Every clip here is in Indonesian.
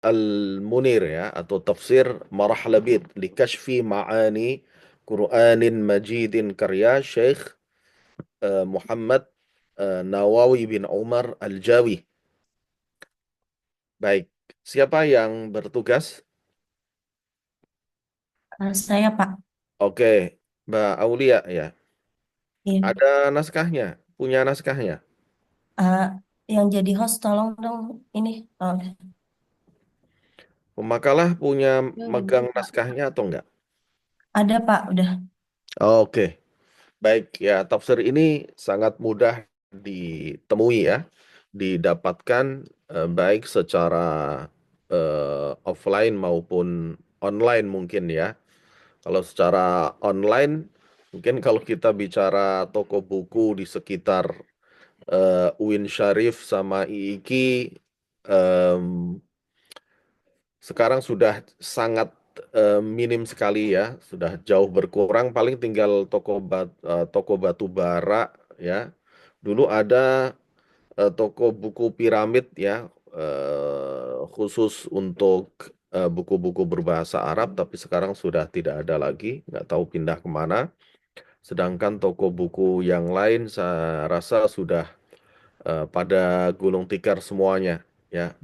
Al-Munir ya, atau tafsir Marah Labid li Kashfi Ma'ani Qur'anin Majidin karya Syekh Muhammad Nawawi bin Umar Al-Jawi. Baik, siapa yang bertugas? Saya Pak, Oke, Mbak Aulia ya. iya. Ada naskahnya, punya naskahnya. Eh, yang jadi host tolong dong ini. Oh, Pemakalah punya ya udah bisa megang Pak. naskahnya atau enggak? Ada Pak, udah. Oke, baik ya. Tafsir ini sangat mudah ditemui ya, didapatkan baik secara offline maupun online mungkin ya. Kalau secara online, mungkin kalau kita bicara toko buku di sekitar UIN Syarif sama IIKI, em, sekarang sudah sangat minim sekali ya, sudah jauh berkurang. Paling tinggal toko batu bara ya. Dulu ada toko buku piramid ya, khusus untuk buku-buku berbahasa Arab, tapi sekarang sudah tidak ada lagi, nggak tahu pindah kemana. Sedangkan toko buku yang lain saya rasa sudah pada gulung tikar semuanya ya.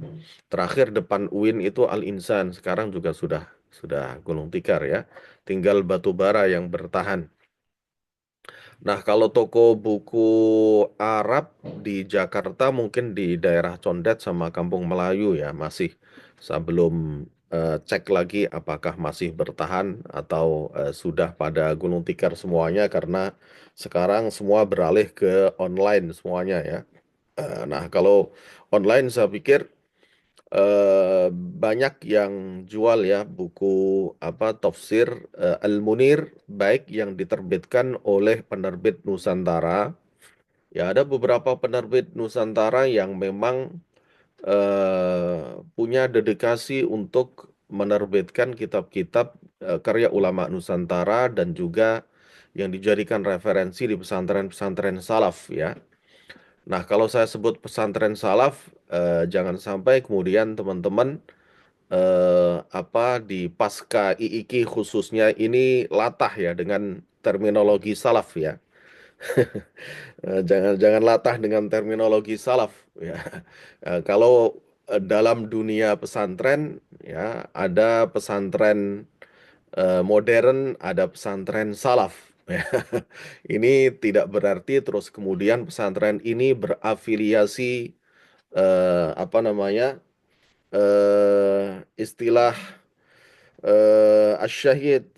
Terakhir depan UIN itu Al-Insan, sekarang juga sudah gulung tikar ya. Tinggal batu bara yang bertahan. Nah, kalau toko buku Arab di Jakarta mungkin di daerah Condet sama Kampung Melayu ya, masih saya belum cek lagi apakah masih bertahan atau sudah pada gulung tikar semuanya karena sekarang semua beralih ke online semuanya ya. Nah, kalau online saya pikir banyak yang jual ya buku apa tafsir Al-Munir baik yang diterbitkan oleh penerbit Nusantara. Ya ada beberapa penerbit Nusantara yang memang punya dedikasi untuk menerbitkan kitab-kitab karya ulama Nusantara dan juga yang dijadikan referensi di pesantren-pesantren salaf ya. Nah, kalau saya sebut pesantren salaf, jangan sampai kemudian teman-teman apa di pasca IIKI khususnya ini latah ya dengan terminologi salaf ya. Jangan latah dengan terminologi salaf ya. Kalau dalam dunia pesantren ya ada pesantren modern, ada pesantren salaf. Ya. Ini tidak berarti terus kemudian pesantren ini berafiliasi apa namanya istilah Syahid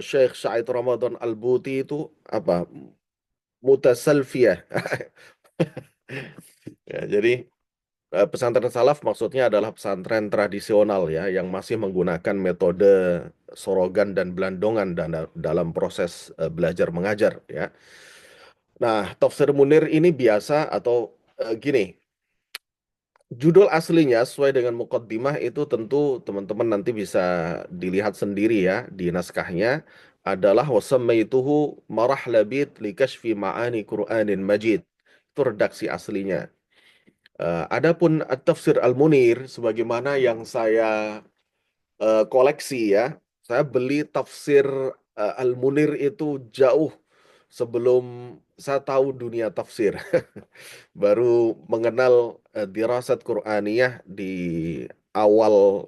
Syekh Said Ramadan Al-Buti itu apa mutasalfiyah. Ya, jadi pesantren salaf maksudnya adalah pesantren tradisional ya yang masih menggunakan metode sorogan dan belandongan dalam proses belajar mengajar ya. Nah, Tafsir Munir ini biasa atau gini, judul aslinya sesuai dengan muqaddimah itu tentu teman-teman nanti bisa dilihat sendiri ya di naskahnya adalah wasammaituhu marah labid li kashfi ma'ani Qur'anin Majid. Itu redaksi aslinya. Adapun At-Tafsir Al-Munir sebagaimana yang saya koleksi ya. Saya beli tafsir Al-Munir itu jauh sebelum saya tahu dunia tafsir. Baru mengenal dirasat Qur'aniyah di awal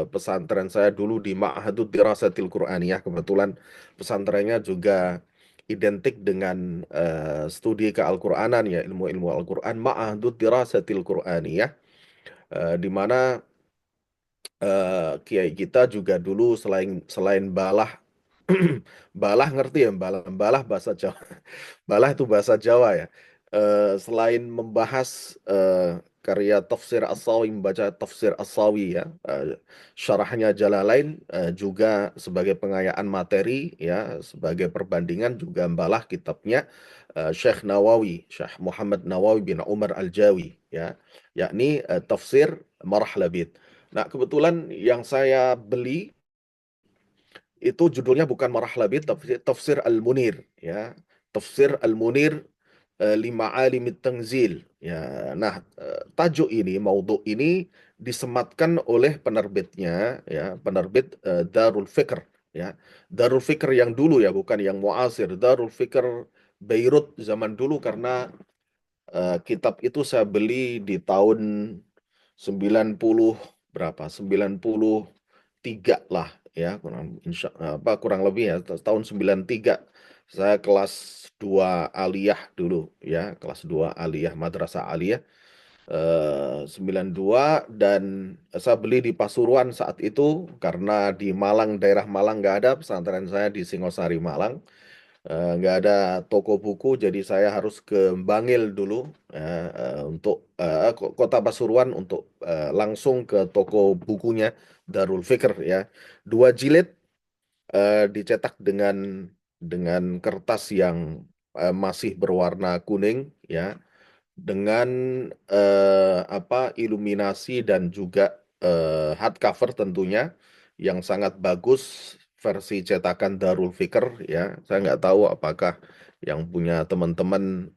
pesantren saya dulu di Ma'hadud Dirasatil Qur'aniyah. Kebetulan pesantrennya juga identik dengan studi ke-Al-Qur'anan ya, ilmu-ilmu Al-Qur'an, Ma'hadud Dirasatil Qur'aniyah, di mana kiai kita juga dulu selain selain balah balah ngerti ya balah balah bahasa Jawa. Balah itu bahasa Jawa ya. Selain membahas karya tafsir As-Sawi, membaca tafsir As-Sawi ya, syarahnya Jalalain, juga sebagai pengayaan materi ya, sebagai perbandingan juga membalah kitabnya Syekh Nawawi, Syekh Muhammad Nawawi bin Umar Al-Jawi ya, yakni tafsir Marah Labid. Nah, kebetulan yang saya beli itu judulnya bukan Marah Labid, tapi Tafsir Al-Munir ya. Tafsir Al-Munir lima alimit tanzil ya. Nah, tajuk ini, maudhu ini disematkan oleh penerbitnya, ya, penerbit Darul Fikr, ya. Darul Fikr yang dulu ya, bukan yang muasir. Darul Fikr Beirut zaman dulu, karena kitab itu saya beli di tahun 90 berapa? 93 lah, ya, kurang lebih ya, tahun 93. Saya kelas 2 aliyah dulu, ya, kelas 2 aliyah, madrasah aliyah, 92. Dan saya beli di Pasuruan saat itu karena di Malang, daerah Malang nggak ada, pesantren saya di Singosari Malang. Nggak ada toko buku, jadi saya harus ke Bangil dulu, untuk kota Pasuruan, untuk langsung ke toko bukunya Darul Fikr, ya. 2 jilid, dicetak dengan kertas yang masih berwarna kuning, ya, dengan iluminasi dan juga hardcover tentunya yang sangat bagus, versi cetakan Darul Fikr, ya. Saya nggak tahu apakah yang punya teman-teman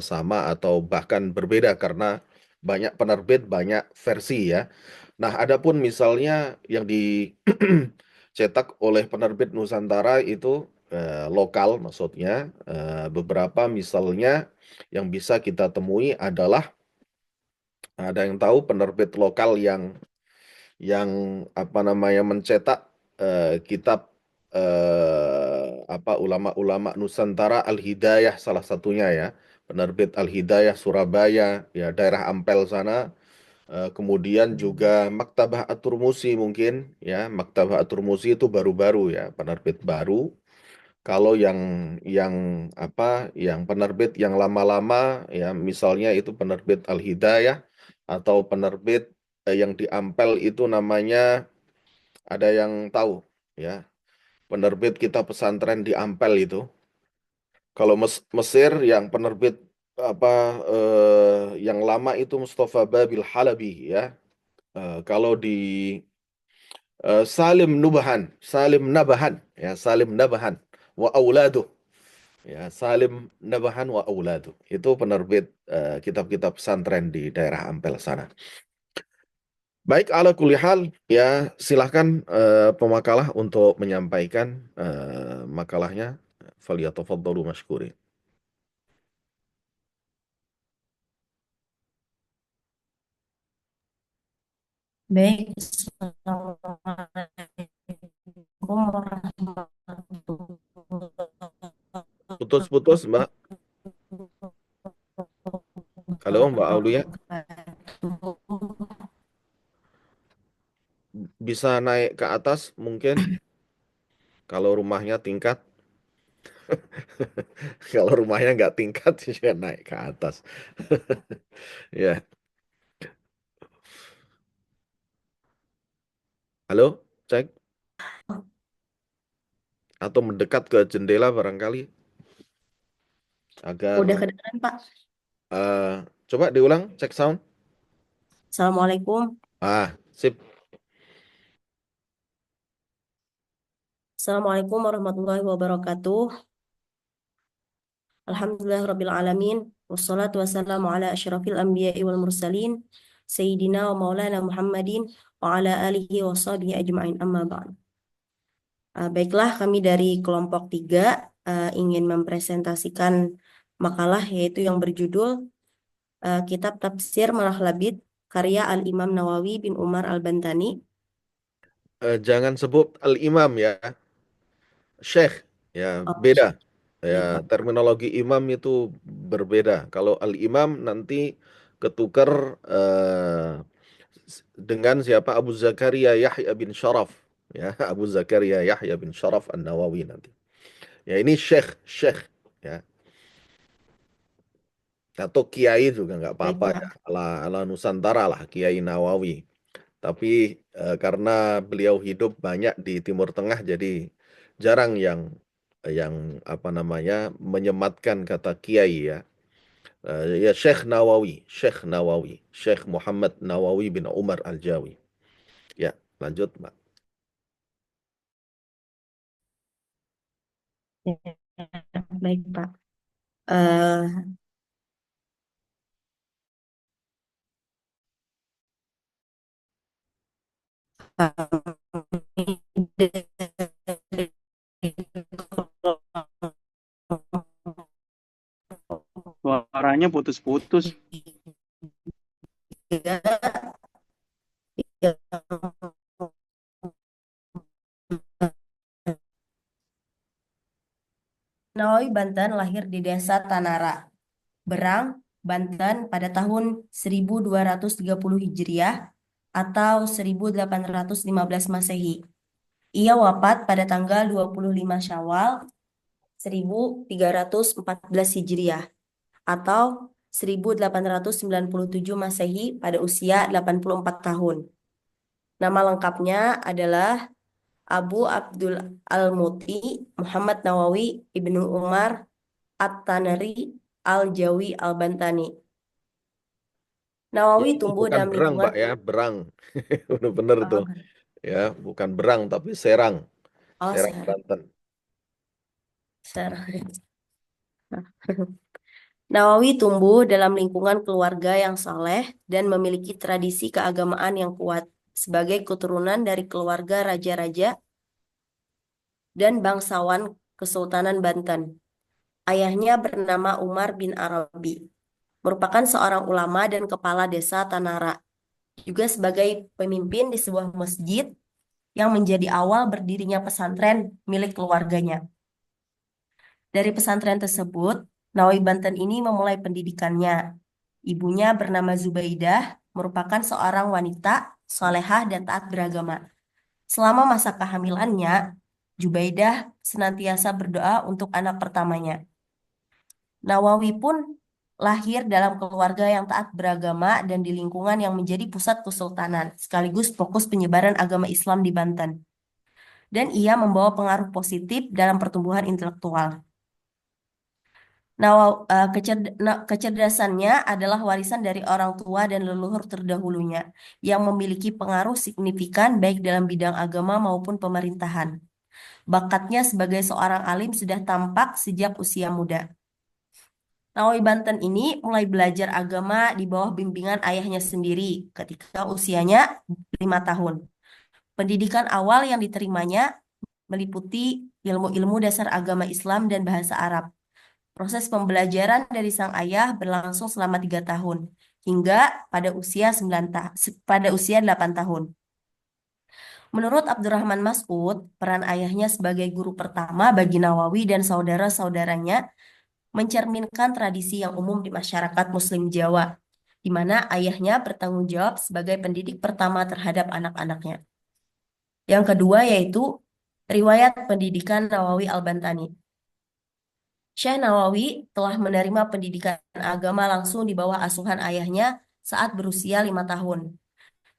sama atau bahkan berbeda, karena banyak penerbit, banyak versi, ya. Nah, adapun misalnya yang dicetak oleh penerbit Nusantara itu lokal, maksudnya beberapa misalnya yang bisa kita temui adalah, ada yang tahu penerbit lokal yang mencetak kitab ulama-ulama Nusantara, Al-Hidayah salah satunya, ya, penerbit Al-Hidayah Surabaya, ya, daerah Ampel sana. Kemudian juga Maktabah At-Turmusi mungkin, ya, Maktabah At-Turmusi itu baru-baru, ya, penerbit baru. Kalau yang yang penerbit yang lama-lama, ya, misalnya itu penerbit Al-Hidayah, atau penerbit yang di Ampel itu namanya, ada yang tahu, ya, penerbit Kitab Pesantren di Ampel itu. Kalau Mesir yang penerbit apa yang lama itu Mustafa Babil Halabi, ya. Kalau di Salim Nabahan, ya, Salim Nabahan wa auladuh. Ya, Salim Nabahan wa Auladu. Itu penerbit kitab-kitab pesantren di daerah Ampel sana. Baik, ala kulli hal, ya, silahkan pemakalah untuk menyampaikan makalahnya. Falyatafaddalu mashkuri. Baik, Assalamualaikum warahmatullahi Putus-putus, Mbak. Halo, Mbak Aulia. wabarakatuh. Bisa naik ke atas mungkin, kalau rumahnya tingkat. Kalau rumahnya nggak tingkat, ya naik ke atas. Ya. Halo, cek. Atau mendekat ke jendela barangkali, Udah agar kedengeran, Pak? eh, coba diulang, cek sound. Assalamualaikum. Sip. Assalamualaikum warahmatullahi wabarakatuh. Alhamdulillah alamin. Wassalatu wassalamu ala asyrafil anbiya'i wal mursalin. Sayyidina wa maulana Muhammadin wa ala alihi wa sahbihi ajma'in amma ba'd. Baiklah, kami dari kelompok 3 ingin mempresentasikan makalah yaitu yang berjudul Kitab Tafsir Malah Labid karya Al-Imam Nawawi bin Umar Al-Bantani. Jangan sebut al-imam, ya, syekh, ya, Oh, beda, ya, baik, Pak. terminologi imam itu berbeda. Kalau al-imam nanti ketukar dengan siapa, Abu Zakaria Yahya bin Syaraf, ya. Abu Zakaria Yahya bin Syaraf An-Nawawi nanti, ya. Ini syekh, syekh, ya, atau kiai juga nggak Baik, apa-apa, ya, Pak. ala Nusantara lah, Kiai Nawawi. Tapi karena beliau hidup banyak di Timur Tengah, jadi jarang yang menyematkan kata kiai, ya. Ya, Syekh Nawawi, Syekh Nawawi, Syekh Muhammad Nawawi bin Umar Al-Jawi. Ya, lanjut, Mbak. Ya, baik, Pak. Eh, Suaranya putus-putus. Nawawi Banten lahir di desa Tanara, Berang, Banten pada tahun 1230 Hijriah atau 1815 Masehi. Ia wafat pada tanggal 25 Syawal 1314 Hijriah atau 1897 Masehi pada usia 84 tahun. Nama lengkapnya adalah Abu Abdul Al-Muti Muhammad Nawawi Ibnu Umar At-Tanari Al-Jawi Al-Bantani. Ya, Nawawi itu tumbuh bukan dalam berang, lingkungan Mbak ya, berang. Bener-bener tuh. Ya, bukan berang tapi Serang. Serang, Ser- Banten. Ser- Nawawi tumbuh dalam lingkungan keluarga yang saleh dan memiliki tradisi keagamaan yang kuat sebagai keturunan dari keluarga raja-raja dan bangsawan Kesultanan Banten. Ayahnya bernama Umar bin Arabi, merupakan seorang ulama dan kepala desa Tanara, juga sebagai pemimpin di sebuah masjid yang menjadi awal berdirinya pesantren milik keluarganya. Dari pesantren tersebut, Nawawi Banten ini memulai pendidikannya. Ibunya bernama Zubaidah, merupakan seorang wanita solehah dan taat beragama. Selama masa kehamilannya, Zubaidah senantiasa berdoa untuk anak pertamanya. Nawawi pun lahir dalam keluarga yang taat beragama dan di lingkungan yang menjadi pusat kesultanan, sekaligus fokus penyebaran agama Islam di Banten. Dan ia membawa pengaruh positif dalam pertumbuhan intelektual. Kecerdasannya adalah warisan dari orang tua dan leluhur terdahulunya yang memiliki pengaruh signifikan baik dalam bidang agama maupun pemerintahan. Bakatnya sebagai seorang alim sudah tampak sejak usia muda. Nawawi Banten ini mulai belajar agama di bawah bimbingan ayahnya sendiri ketika usianya 5 tahun. Pendidikan awal yang diterimanya meliputi ilmu-ilmu dasar agama Islam dan bahasa Arab. Proses pembelajaran dari sang ayah berlangsung selama 3 tahun hingga pada usia 8 tahun. Menurut Abdurrahman Mas'ud, peran ayahnya sebagai guru pertama bagi Nawawi dan saudara-saudaranya mencerminkan tradisi yang umum di masyarakat Muslim Jawa, di mana ayahnya bertanggung jawab sebagai pendidik pertama terhadap anak-anaknya. Yang kedua yaitu riwayat pendidikan Nawawi Al-Bantani. Syekh Nawawi telah menerima pendidikan agama langsung di bawah asuhan ayahnya saat berusia 5 tahun.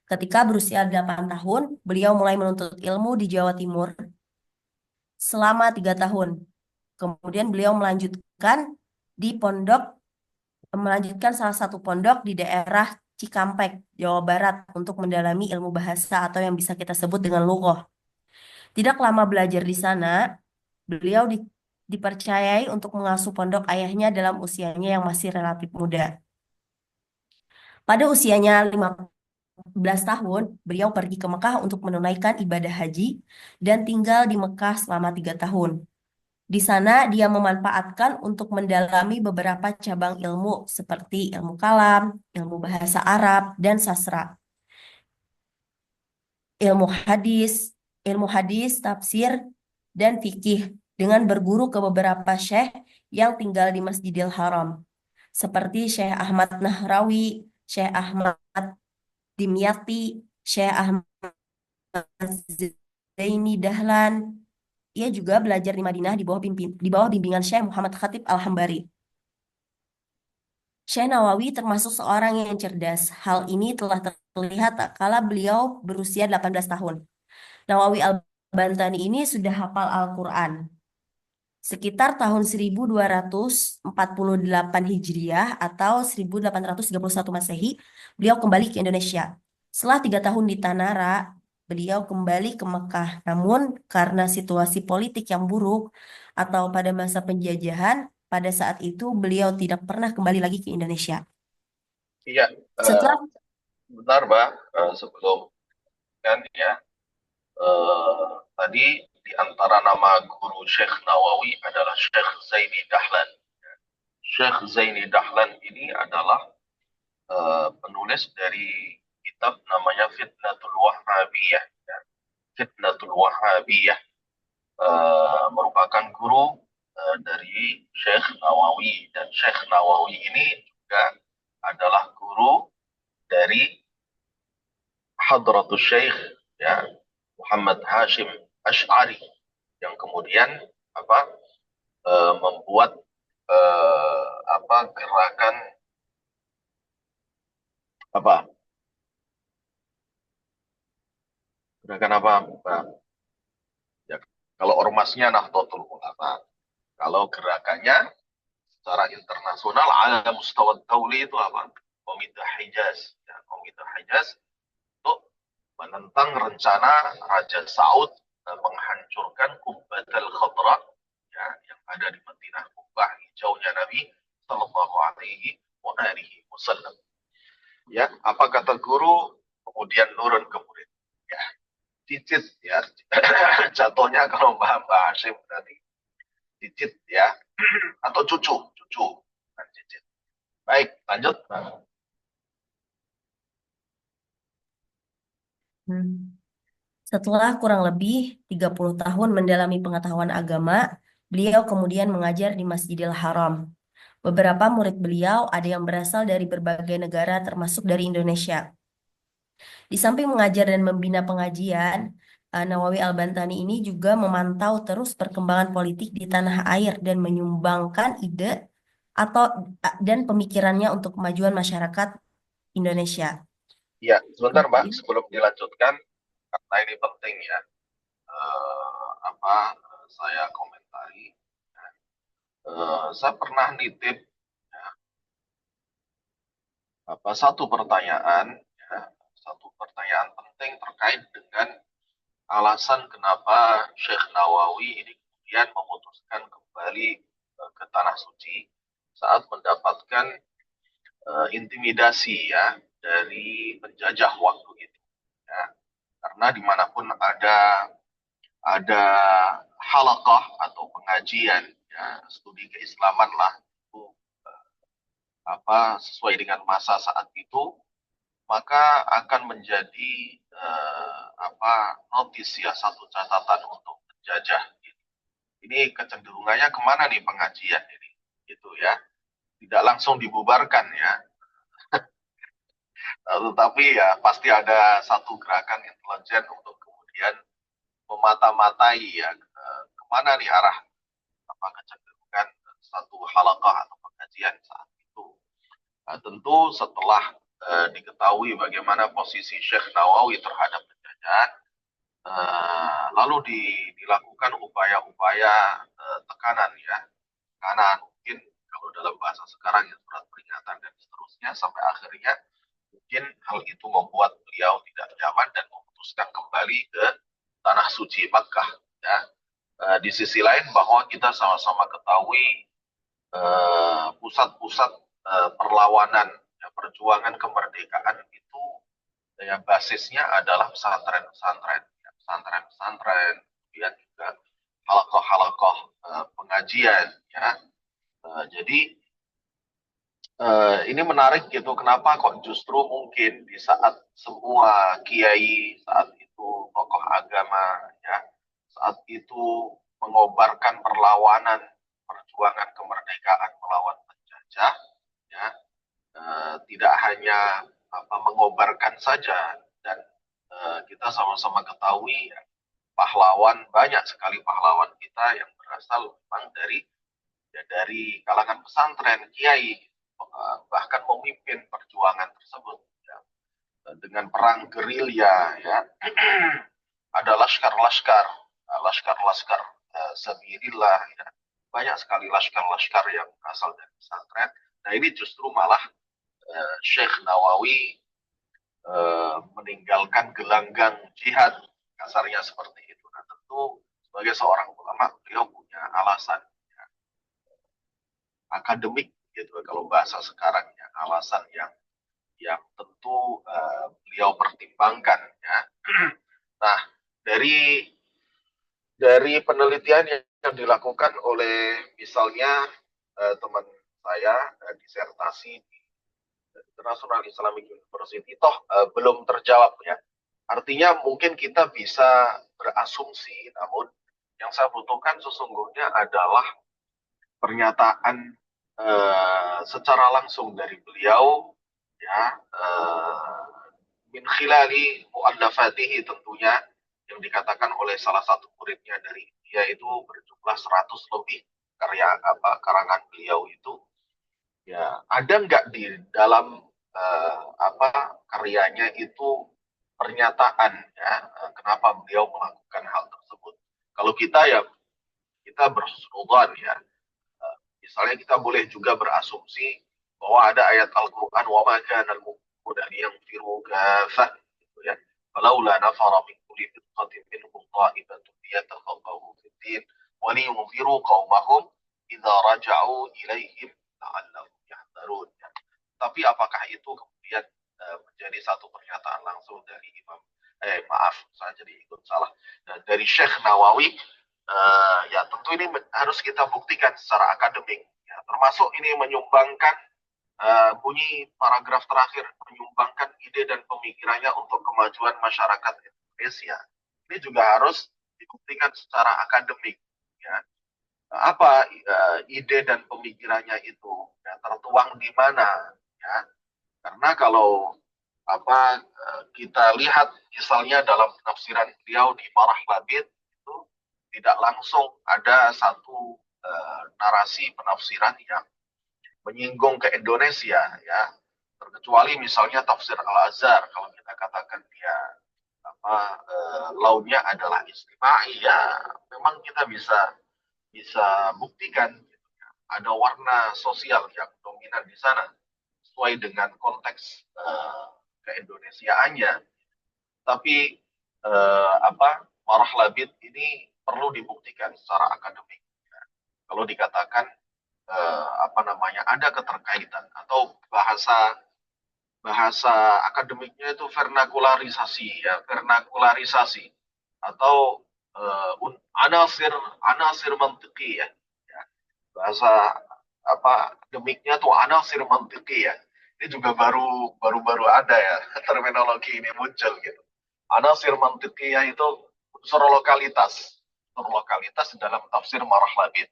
Ketika berusia 8 tahun, beliau mulai menuntut ilmu di Jawa Timur selama 3 tahun. Kemudian beliau melanjutkan salah satu pondok di daerah Cikampek, Jawa Barat untuk mendalami ilmu bahasa atau yang bisa kita sebut dengan lughah. Tidak lama belajar di sana, beliau dipercayai untuk mengasuh pondok ayahnya dalam usianya yang masih relatif muda. Pada usianya 15 tahun, beliau pergi ke Mekah untuk menunaikan ibadah haji dan tinggal di Mekah selama 3 tahun. Di sana dia memanfaatkan untuk mendalami beberapa cabang ilmu seperti ilmu kalam, ilmu bahasa Arab, dan sastra. Ilmu hadis, tafsir, dan fikih dengan berguru ke beberapa syekh yang tinggal di Masjidil Haram, seperti Syekh Ahmad Nahrawi, Syekh Ahmad Dimyati, Syekh Ahmad Zaini Dahlan. Ia juga belajar di Madinah di bawah bimbingan Syekh Muhammad Khatib Al-Hambari. Syekh Nawawi termasuk seorang yang cerdas. Hal ini telah terlihat kala beliau berusia 18 tahun. Nawawi Al-Bantani ini sudah hafal Al-Quran. Sekitar tahun 1248 Hijriah atau 1831 Masehi, beliau kembali ke Indonesia. Setelah 3 tahun di Tanara, beliau kembali ke Mekah. Namun karena situasi politik yang buruk atau pada masa penjajahan, pada saat itu beliau tidak pernah kembali lagi ke Indonesia. Iya, Setelah benar, Mbak. Sebelum kan ya, Tadi di antara nama guru Syekh Nawawi adalah Syekh Zaini Dahlan. Syekh Zaini Dahlan ini adalah penulis dari kitab namanya Fitnatul Wahhabiyah. Ya. Fitnatul Wahhabiyah merupakan guru dari Syekh Nawawi, dan Syekh Nawawi ini juga adalah guru dari Hadratus Syekh, ya, Muhammad Hashim Ash'ari, yang kemudian apa membuat gerakan apa apa ya, kalau ormasnya Nahdlatul Ulama, kalau gerakannya secara internasional ala mustawa dauli itu apa, Komite Hijaz, ya, Komite Hijaz untuk menentang rencana Raja Saud menghancurkan Kubbatul Khadra, ya, yang ada di Madinah, kubah hijaunya Nabi Sallallahu Alaihi Wasallam. Ya, apa kata guru? Kemudian nurun ke murid. Ya, cicit, ya. Jatuhnya kalau Mbak Hashim tadi cicit, ya, atau cucu, bukan cicit. Baik, lanjut. Setelah kurang lebih 30 tahun mendalami pengetahuan agama, beliau kemudian mengajar di Masjidil Haram. Beberapa murid beliau ada yang berasal dari berbagai negara termasuk dari Indonesia. Di samping mengajar dan membina pengajian, Nawawi Al-Bantani ini juga memantau terus perkembangan politik di tanah air dan menyumbangkan ide dan pemikirannya untuk kemajuan masyarakat Indonesia. Ya, sebentar Mbak, sebelum dilanjutkan, karena ini penting ya, saya komentari. Saya pernah nitip ya, satu pertanyaan penting terkait dengan alasan kenapa Syekh Nawawi ini kemudian memutuskan kembali ke Tanah Suci saat mendapatkan intimidasi, ya, dari penjajah waktu itu. Ya. Karena dimanapun ada halaqah atau pengajian, ya, studi keislaman lah, itu sesuai dengan masa saat itu, maka akan menjadi notis, ya, satu catatan untuk penjajah. Ini kecenderungannya kemana nih pengajian ini, gitu ya, tidak langsung dibubarkan, ya. Tetapi ya pasti ada satu gerakan intelijen untuk kemudian memata-matai, ya, kemana nih arah kecenderungan satu halaqah atau pengajian saat itu. Tentu setelah diketahui bagaimana posisi Syekh Nawawi terhadap penjajahan, lalu dilakukan upaya-upaya tekanan, ya, mungkin kalau dalam bahasa sekarang ya surat peringatan dan seterusnya, sampai akhirnya mungkin hal itu membuat beliau tidak nyaman dan memutuskan kembali ke tanah suci Makkah, ya. Di sisi lain bahwa kita sama-sama ketahui pusat-pusat perlawanan, ya, perjuangan kemerdekaan itu, ya, basisnya adalah pesantren-pesantren, ya, pesantren-pesantren, kemudian juga halakoh-halakoh pengajian, ya. Jadi ini menarik gitu, kenapa kok justru mungkin di saat semua kiai saat itu, tokoh agama, ya, saat itu mengobarkan perlawanan, perjuangan kemerdekaan melawan penjajah, ya, tidak hanya mengobarkan saja, dan kita sama-sama ketahui, ya, banyak sekali pahlawan kita yang berasal memang dari kalangan pesantren, kiai, bahkan memimpin perjuangan tersebut, ya, dengan perang gerilya, ya. Ada laskar-laskar sabilillah, ya. Banyak sekali laskar-laskar yang berasal dari pesantren. Nah, ini justru malah Syekh Nawawi meninggalkan gelanggang jihad, kasarnya seperti itu. Nah, tentu sebagai seorang ulama beliau punya alasan, ya, akademik gitu kalau bahasa sekarangnya, alasan yang tentu beliau pertimbangkan, ya. Nah, dari penelitian yang dilakukan oleh misalnya teman saya disertasi di International Islamic University, toh belum terjawab ya. Artinya mungkin kita bisa berasumsi, namun yang saya butuhkan sesungguhnya adalah pernyataan secara langsung dari beliau, ya, min khilali muallafatihi tentunya, yang dikatakan oleh salah satu muridnya dari India itu berjumlah 100 lebih karangan beliau itu. Ya, ada nggak di dalam karyanya itu pernyataan ya kenapa beliau melakukan hal tersebut. Kalau kita ya kita bersunudzon ya. Misalnya kita boleh juga berasumsi bahwa ada ayat Al-Qur'an wa ma kana al-mu'minuna liyanfiru kaffah gitu ya. Falaula nafara min kulli firqatin minhum ta'ifatun liyatafaqahu fid din wa liyunziru qaumahum idza raja'u ilaihim la'allahum yahdharun. Tapi apakah itu kemudian menjadi satu pernyataan langsung dari saya jadi ikut salah, dari Syekh Nawawi? Ya tentu ini harus kita buktikan secara akademik ya, termasuk ini menyumbangkan bunyi paragraf terakhir, menyumbangkan ide dan pemikirannya untuk kemajuan masyarakat Indonesia. Ini juga harus dibuktikan secara akademik ya. Apa ide dan pemikirannya itu ya, tertuang di mana ya. Karena kalau kita lihat misalnya dalam penafsiran beliau di Marah Labid itu tidak langsung ada satu narasi penafsiran yang menyinggung ke Indonesia ya, terkecuali misalnya tafsir Al-Azhar, kalau kita katakan dia lautnya adalah istimai ya, memang kita bisa buktikan gitu ya. Ada warna sosial yang dominan di sana sesuai dengan konteks keindonesiaannya. Tapi Marah Labid ini perlu dibuktikan secara akademik. Kalau dikatakan ada keterkaitan atau bahasa akademiknya itu vernakularisasi atau anasir mantiki ya. Bahasa akademiknya tuh anasir mantiki ya. Ini juga baru ada ya terminologi ini muncul gitu. Anasir mantiqiyah itu unsur lokalitas dalam tafsir Marah Labid.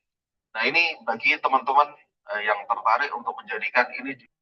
Nah ini bagi teman-teman yang tertarik untuk menjadikan ini